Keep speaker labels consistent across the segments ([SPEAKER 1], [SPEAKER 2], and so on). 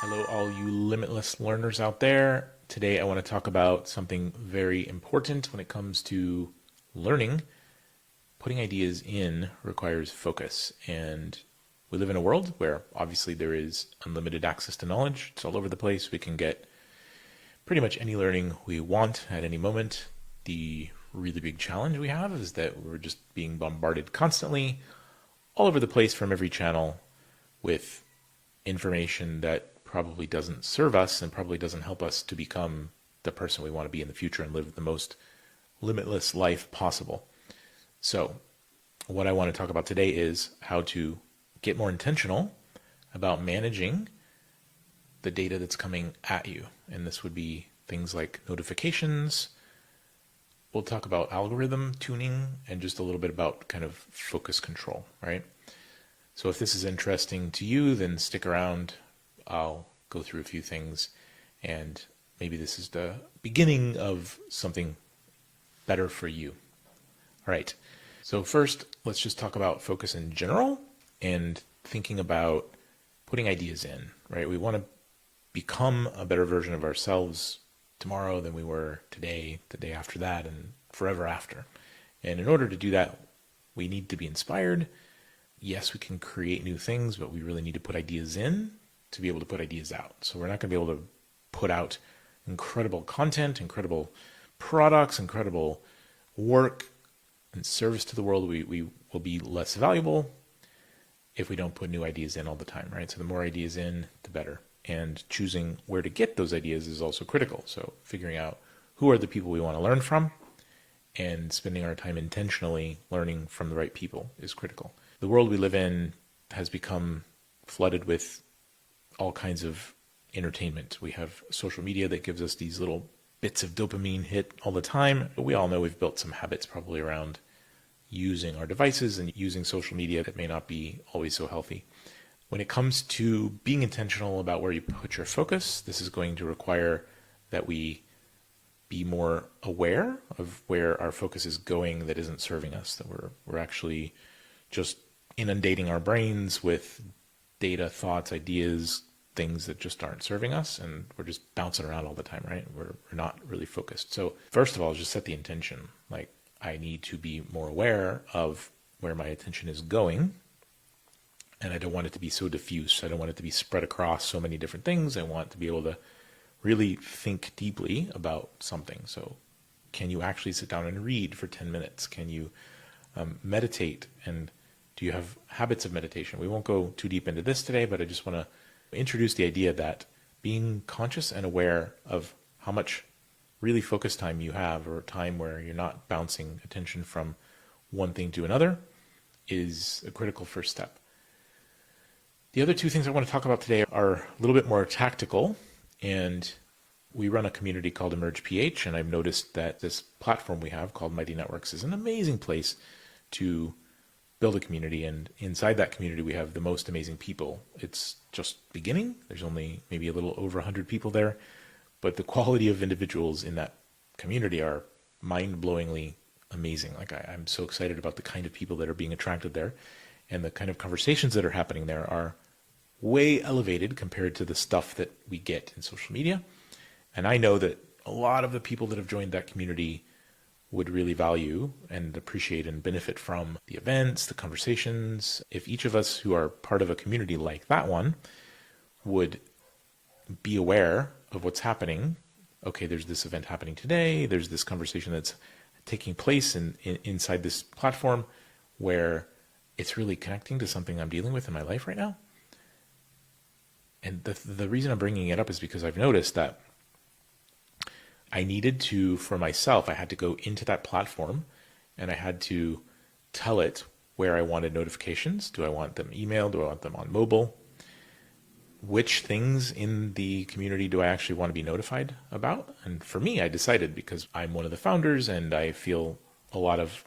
[SPEAKER 1] Hello, all you limitless learners out there. Today, I want to talk about something very important when it comes to learning. Putting ideas in requires focus, and we live in a world where obviously there is unlimited access to knowledge. It's all over the place. We can get pretty much any learning we want at any moment. The really big challenge we have is that we're just being bombarded constantly all over the place from every channel with information that probably doesn't serve us and probably doesn't help us to become the person we want to be in the future and live the most limitless life possible. So, what I want to talk about today is how to get more intentional about managing the data that's coming at you. And this would be things like notifications. We'll talk about algorithm tuning and just a little bit about kind of focus control, right? So if this is interesting to you, then stick around. I'll go through a few things, and maybe this is the beginning of something better for you. All right. So first, let's just talk about focus in general and thinking about putting ideas in, right? We want to become a better version of ourselves tomorrow than we were today, the day after that, and forever after. And in order to do that, we need to be inspired. Yes, we can create new things, but we really need to put ideas in to be able to put ideas out. So we're not going to be able to put out incredible content, incredible products, incredible work and service to the world. We will be less valuable if we don't put new ideas in all the time, right? So the more ideas in, the better. And choosing where to get those ideas is also critical. So figuring out who are the people we want to learn from and spending our time intentionally learning from the right people is critical. The world we live in has become flooded with all kinds of entertainment. We have social media that gives us these little bits of dopamine hit all the time. But we all know we've built some habits probably around using our devices and using social media that may not be always so healthy. When it comes to being intentional about where you put your focus, this is going to require that we be more aware of where our focus is going that isn't serving us, that we're actually just inundating our brains with data, thoughts, ideas, things that just aren't serving us, and we're just bouncing around all the time, right? We're not really focused. So first of all, just set the intention. Like, I need to be more aware of where my attention is going, and I don't want it to be so diffuse. I don't want it to be spread across so many different things. I want to be able to really think deeply about something. So can you actually sit down and read for 10 minutes? Can you meditate? And do you have habits of meditation? We won't go too deep into this today, but I just want to introduce the idea that being conscious and aware of how much really focused time you have, or time where you're not bouncing attention from one thing to another, is a critical first step. The other two things I want to talk about today are a little bit more tactical, and we run a community called EmergePH, and I've noticed that this platform we have called Mighty Networks is an amazing place to build a community, and inside that community we have the most amazing people. It's just beginning. There's only maybe a little over 100 people there, but the quality of individuals in that community are mind-blowingly amazing. Like, I'm so excited about the kind of people that are being attracted there, and the kind of conversations that are happening there are way elevated compared to the stuff that we get in social media. And I know that a lot of the people that have joined that community would really value and appreciate and benefit from the events, the conversations. If each of us who are part of a community like that one would be aware of what's happening. Okay, there's this event happening today. There's this conversation that's taking place inside this platform where it's really connecting to something I'm dealing with in my life right now. And the reason I'm bringing it up is because I've noticed that I needed to, for myself, I had to go into that platform and I had to tell it where I wanted notifications. Do I want them emailed? Do I want them on mobile? Which things in the community do I actually want to be notified about? And for me, I decided, because I'm one of the founders and I feel a lot of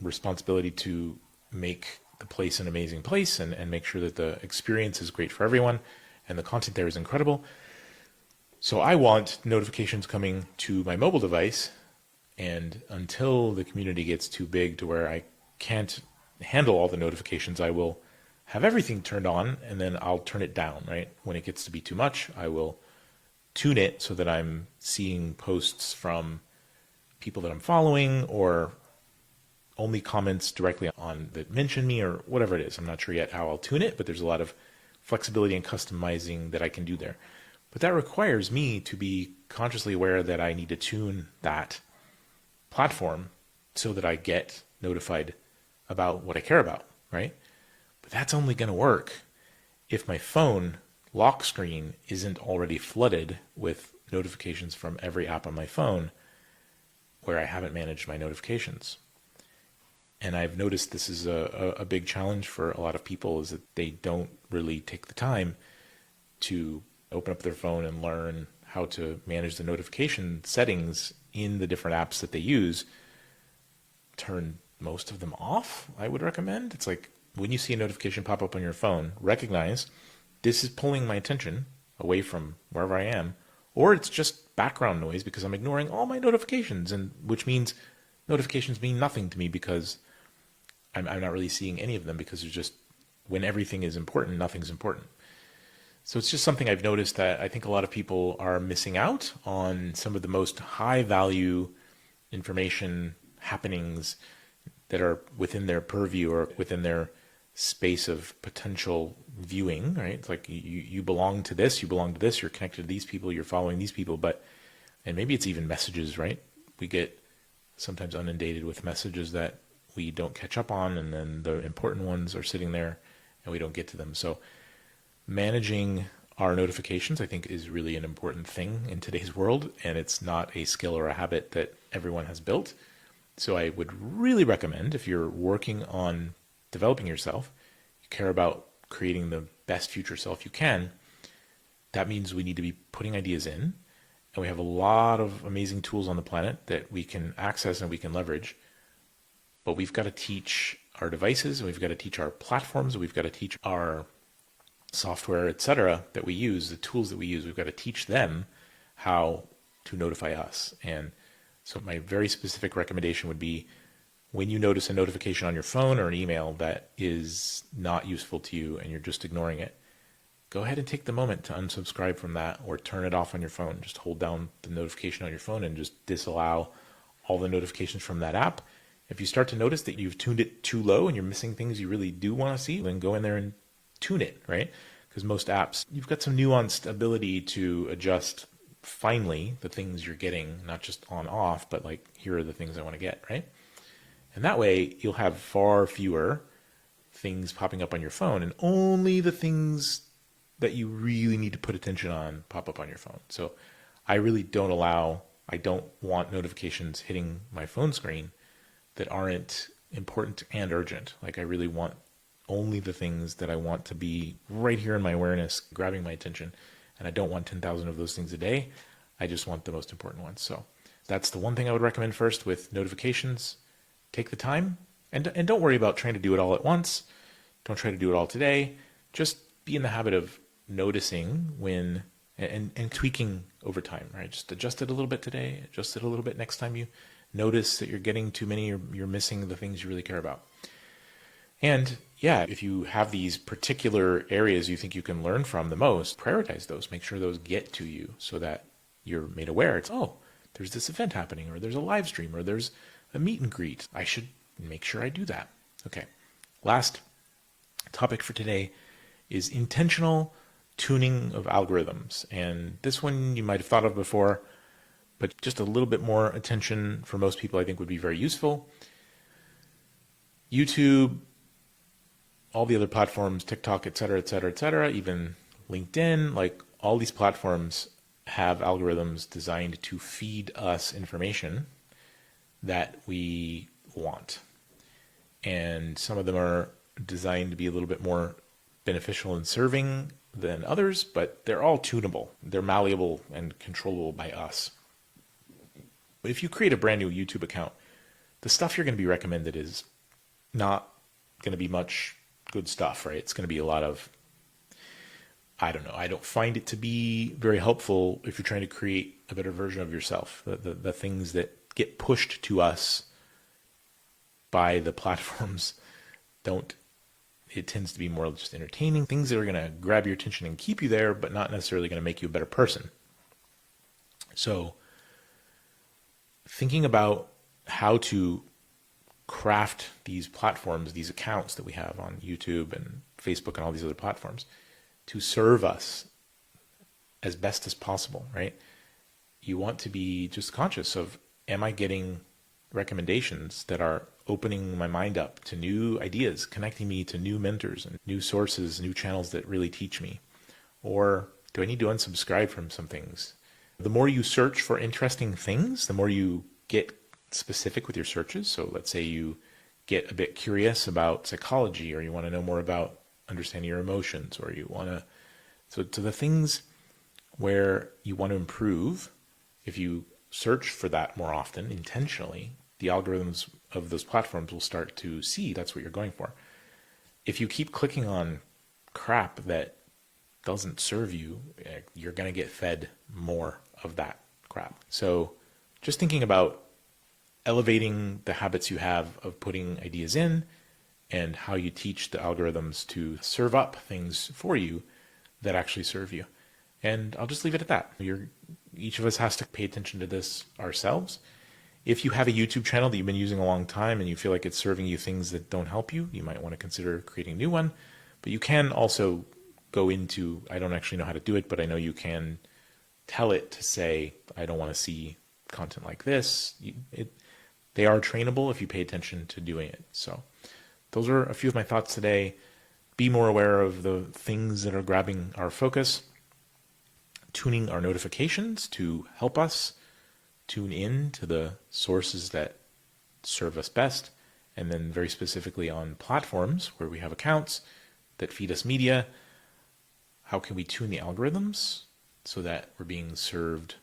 [SPEAKER 1] responsibility to make the place an amazing place and make sure that the experience is great for everyone and the content there is incredible. So I want notifications coming to my mobile device, and until the community gets too big to where I can't handle all the notifications, I will have everything turned on, and then I'll turn it down, right? When it gets to be too much, I will tune it so that I'm seeing posts from people that I'm following, or only comments directly on that mention me, or whatever it is. I'm not sure yet how I'll tune it, but there's a lot of flexibility and customizing that I can do there. But that requires me to be consciously aware that I need to tune that platform so that I get notified about what I care about, right? But that's only going to work if my phone lock screen isn't already flooded with notifications from every app on my phone where I haven't managed my notifications. And I've noticed this is a big challenge for a lot of people, is that they don't really take the time to open up their phone and learn how to manage the notification settings in the different apps that they use. Turn most of them off, I would recommend. It's like when you see a notification pop up on your phone, recognize this is pulling my attention away from wherever I am, or it's just background noise because I'm ignoring all my notifications, and which means notifications mean nothing to me because I'm not really seeing any of them, because it's just, when everything is important, nothing's important. So it's just something I've noticed that I think a lot of people are missing out on some of the most high value information happenings that are within their purview or within their space of potential viewing, right? It's like you belong to this, you're connected to these people, you're following these people, and maybe it's even messages, right? We get sometimes inundated with messages that we don't catch up on, and then the important ones are sitting there and we don't get to them. So managing our notifications, I think, is really an important thing in today's world, and it's not a skill or a habit that everyone has built. So I would really recommend, if you're working on developing yourself, you care about creating the best future self you can, that means we need to be putting ideas in, and we have a lot of amazing tools on the planet that we can access and we can leverage. But we've got to teach our devices, and we've got to teach our platforms, and we've got to teach our software, etc., that we use, the tools that we use, we've got to teach them how to notify us. And so my very specific recommendation would be, when you notice a notification on your phone or an email that is not useful to you and you're just ignoring it, go ahead and take the moment to unsubscribe from that or turn it off on your phone. Just hold down the notification on your phone and just disallow all the notifications from that app. If you start to notice that you've tuned it too low and you're missing things you really do want to see, then go in there and tune it, right? Because most apps, you've got some nuanced ability to adjust finely the things you're getting, not just on off, but like, here are the things I want to get, right? And that way you'll have far fewer things popping up on your phone, and only the things that you really need to put attention on pop up on your phone. So I really don't want notifications hitting my phone screen that aren't important and urgent. Like, I really want only the things that I want to be right here in my awareness, grabbing my attention. And I don't want 10,000 of those things a day. I just want the most important ones. So that's the one thing I would recommend first with notifications. Take the time, and don't worry about trying to do it all at once. Don't try to do it all today. Just be in the habit of noticing when and tweaking over time, right? Just adjust it a little bit today, adjust it a little bit next time you notice that you're getting too many, or you're missing the things you really care about. And yeah, if you have these particular areas you think you can learn from the most, prioritize those. Make sure those get to you so that you're made aware. It's, oh, there's this event happening, or there's a live stream, or there's a meet and greet. I should make sure I do that. Okay. Last topic for today is intentional tuning of algorithms. And this one you might have thought of before, but just a little bit more attention for most people I think would be very useful. YouTube, all the other platforms, TikTok, et cetera, even LinkedIn, like all these platforms have algorithms designed to feed us information that we want. And some of them are designed to be a little bit more beneficial and serving than others, but they're all tunable. They're malleable and controllable by us. But if you create a brand new YouTube account, the stuff you're going to be recommended is not going to be much good stuff, right? It's going to be a lot of, I don't know. I don't find it to be very helpful if you're trying to create a better version of yourself. The things that get pushed to us by the platforms don't it tends to be more just entertaining, things that are going to grab your attention and keep you there, but not necessarily going to make you a better person. So thinking about how to craft these platforms, these accounts that we have on YouTube and Facebook and all these other platforms to serve us as best as possible, right? You want to be just conscious of, am I getting recommendations that are opening my mind up to new ideas, connecting me to new mentors and new sources, new channels that really teach me? Or do I need to unsubscribe from some things? The more you search for interesting things, the more you get specific with your searches. So let's say you get a bit curious about psychology, or you want to know more about understanding your emotions, or you want to, so to the things where you want to improve, if you search for that more often, intentionally, the algorithms of those platforms will start to see that's what you're going for. If you keep clicking on crap that doesn't serve you, you're going to get fed more of that crap. So just thinking about elevating the habits you have of putting ideas in and how you teach the algorithms to serve up things for you that actually serve you. And I'll just leave it at that. Each of us has to pay attention to this ourselves. If you have a YouTube channel that you've been using a long time and you feel like it's serving you things that don't help you, you might want to consider creating a new one. But you can also go into, I don't actually know how to do it, but I know you can tell it to say, I don't want to see content like this. They are trainable if you pay attention to doing it. So those are a few of my thoughts today. Be more aware of the things that are grabbing our focus, tuning our notifications to help us tune in to the sources that serve us best, and then very specifically on platforms where we have accounts that feed us media, how can we tune the algorithms so that we're being served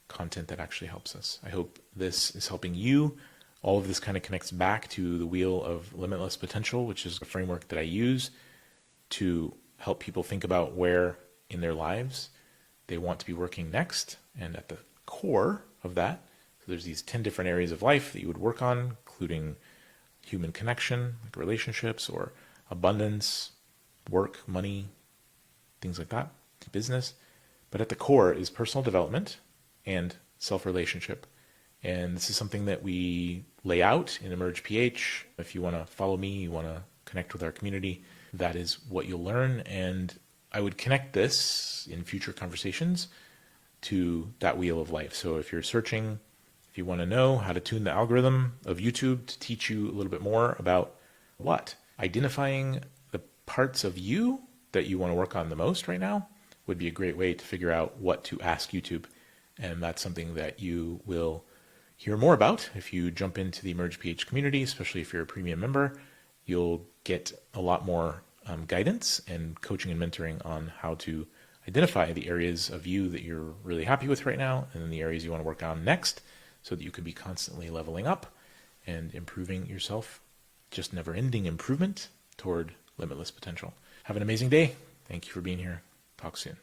[SPEAKER 1] content that actually helps us. I hope this is helping you. All of this kind of connects back to the wheel of limitless potential, which is a framework that I use to help people think about where in their lives they want to be working next. And at the core of that, so there's these 10 different areas of life that you would work on, including human connection, like relationships, or abundance, work, money, things like that, business. But at the core is personal development and self-relationship. And this is something that we lay out in EmergePH. If you want to follow me, you want to connect with our community, that is what you'll learn. And I would connect this in future conversations to that wheel of life. So if you're searching, if you want to know how to tune the algorithm of YouTube to teach you a little bit more about what? Identifying the parts of you that you want to work on the most right now would be a great way to figure out what to ask YouTube. And that's something that you will hear more about if you jump into the EmergePH community, especially if you're a premium member. You'll get a lot more guidance and coaching and mentoring on how to identify the areas of you that you're really happy with right now, and then the areas you want to work on next, so that you can be constantly leveling up and improving yourself, just never-ending improvement toward limitless potential. Have an amazing day. Thank you for being here. Talk soon.